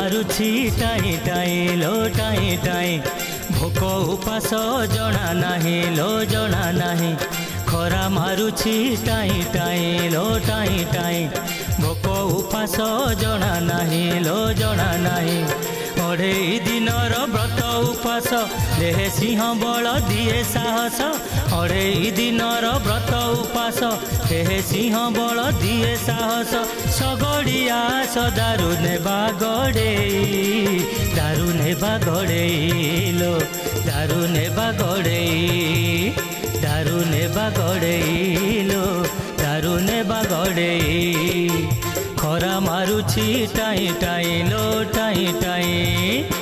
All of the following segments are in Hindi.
मारुछि टाई टाई लो टाई टाई भोक उपास जना नाही लो जना नाही खरा मारुछि टाई टाई लो टाई टाई भोक उपास जना नाही लो जना नाही अढ़ई दिनर व्रत उपास देह सिंह बल दिए साहस अढ़ई दिनर व्रत उपास देह सिंह बल दिए साहस सगड़िया दारू नेबा गड़ेई दारू नेबा गड़ेई लो दारू नेबा गड़ेई दारू नेबा गड़ेई लो दारू नेबा गड़ेई खरा मारुछि टाई टाई लो टाई टाई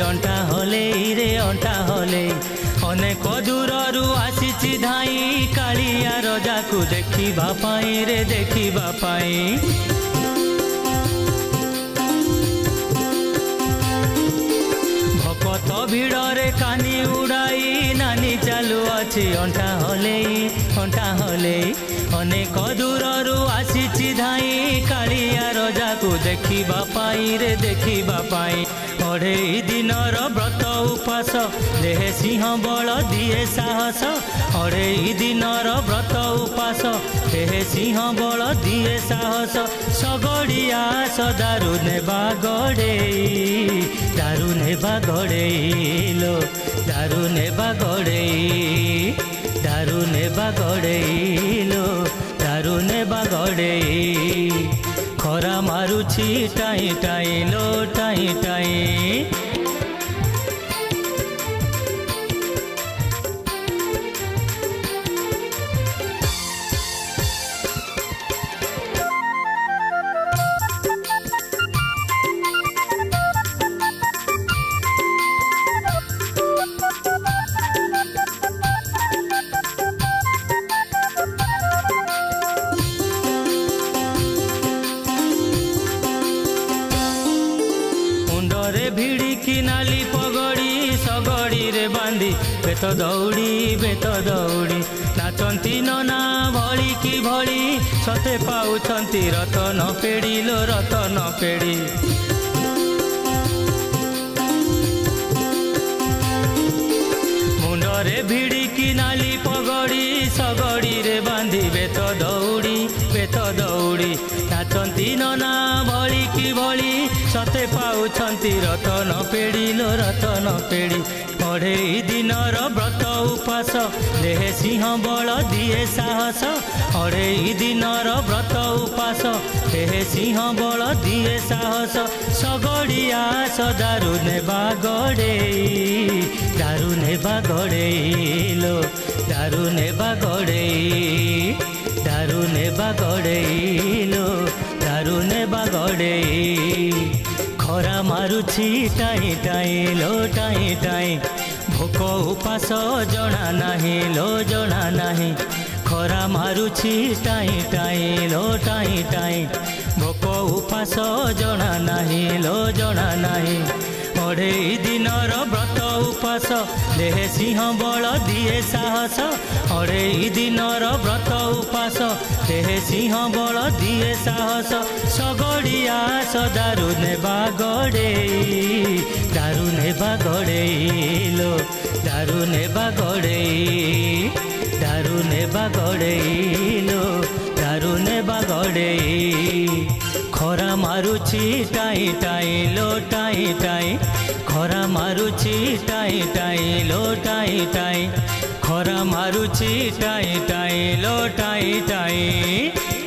अंटा हले रे अंटा हले अनेक दूररू आसीछि धाई कालिया रजा को देखिबा पाई रे देखिबा पाई भकत भिड़रे कानी उड़ाई नानी चालू अछि अंटा हले अनेक दूररू आसीछि धाई कालिया रजा को देखिबा पाई रे देखिबा पाई अढ़ई दिनर व्रत उपास देह सिंह बल दिए साहस अढ़ई दिनर व्रत उपास देह सिंह बल दिए साहस सगड़िया दारू नेबा गड़ेई दारू नेबा गड़ेई लो दारू नेबा गड़ेई दारू नेबा गड़ेई लो दारू नेबा गड़ेई खरा मारुछि टाई टाई लो टाई टाई नाली पगड़ी सगड़ी रे बांधी बेत दौड़ी नाचंती नना भली की भली सते पाउछंती रतन पेड़ी लो रतन पेड़ी मुंडरे भिड़ी की नाली पगड़ी सगड़ी रे बांधी बेत दौड़ी नाचंती नना भली की भली सते पाउछंती रतन पेड़ी लो रतन पेड़ी अढ़ई दिनर व्रत उपास देह सिंह बल दिए साहस अढ़ई दिनर व्रत उपास देह सिंह बल दिए साहस सगड़िया दारू नेबा गड़ेई दारू नेबा गड़ेई लो दारू नेबा गड़ेई दारू नेबा गड़ेई लो दारू नेबा गड़ेई खरा मारुछि टाई टाई लो टाई टाई भोक उपास जना नाही लो जना नाही खरा मारुछि टाई टाई लो टाई टाई भोक उपास जना नाही लो जना नाही अढ़ई दिनर व्रत उपास देह सिंह बल दिए साहस अढ़ई दिनर व्रत उपास देह सिंह बल दिए साहस सगड़िया दारू नेबा गड़ेई दारू नेबा गड़ेई लो दारू नेबा गड़ेई दारू नेबा गड़ेई लो दारू नेबा गड़ेई खरा मारुछि टाई टाई लो टाई टाई खरा मारुछि टाई टाई लो टाई टाई खरा मारुछि टाई टाई लो टाई टाई।